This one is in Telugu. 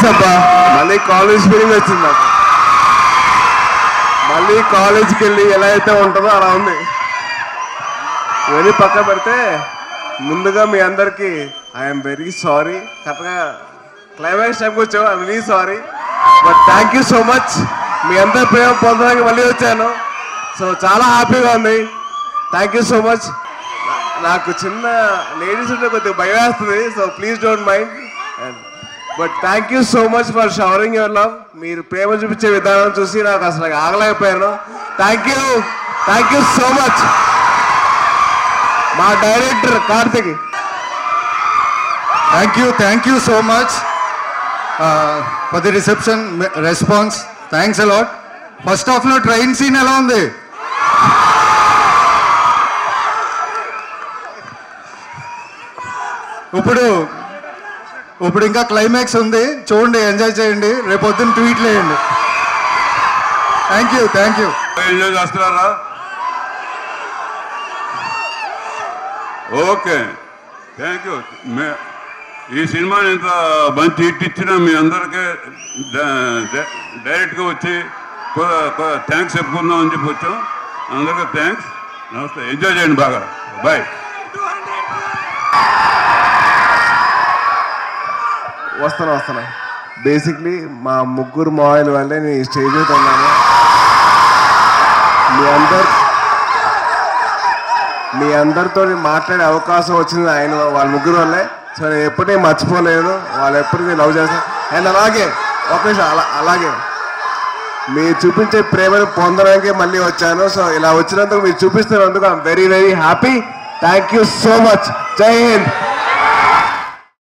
థ్యాంక్స్ అబ్బా. మళ్ళీ కాలేజ్ ఫీలింగ్ వచ్చింది నాకు. మళ్ళీ కాలేజ్కి వెళ్ళి ఎలా అయితే ఉంటుందో అలా ఉంది. ఇవన్నీ పక్క పెడితే ముందుగా మీ అందరికీ ఐఎమ్ వెరీ సారీ. కరెక్ట్గా క్లైమాక్స్ టైంకి వచ్చాము. I'm very sorry, but thank you so much. మీ అందరి ప్రేమ పొందడానికి మళ్ళీ వచ్చాను. సో చాలా హ్యాపీగా ఉంది. Thank you so much. నాకు చిన్న లేడీస్ ఉంటే కొద్దిగా భయం వేస్తుంది, so please don't mind. But thank you so much for showering your love. మీరు ప్రేమ చూపించే విధానం చూసి నాకు అసలు ఆగలేకపోయాను. Thank you so much. మా director Karthik, thank you so much for the reception response. Thanks a lot. First హాఫ్లో ట్రైన్ సీన్ ఎలా ఉంది? ఇప్పుడు ఇంకా క్లైమాక్స్ ఉంది, చూడండి, ఎంజాయ్ చేయండి. రేపు పొద్దున్న ట్వీట్లు వేయండి. Thank you. ఎంజాయ్ చేస్తున్నారా? Okay, thank you. ఈ సినిమాని ఇంత మంచి హిట్ ఇచ్చిన మీ అందరికీ డైరెక్ట్గా వచ్చి థ్యాంక్స్ చెప్పుకుందాం అని చెప్పి వచ్చాం. అందరికీ థ్యాంక్స్. నమస్తే. ఎంజాయ్ చేయండి బాగా. బాయ్. వస్తున్నా. బేసిక్లీ మా ముగ్గురు మాయిల్ వల్లే నేను స్టేజ్ మీద ఉన్నాను. మీ అందరితో మాట్లాడే అవకాశం వచ్చింది వాళ్ళ ముగ్గురు వల్లే. సో నేను ఎప్పటికీ మర్చిపోలేను. వాళ్ళు ఎప్పటికీ లవ్ చేస్తాను. అండ్ అలాగే అలాగే మీరు చూపించే ప్రేమను పొందడానికి మళ్ళీ వచ్చాను. సో ఇలా వచ్చినందుకు మీరు చూపిస్తున్నందుకు I'm very very happy. Thank you so much. Jai Hind.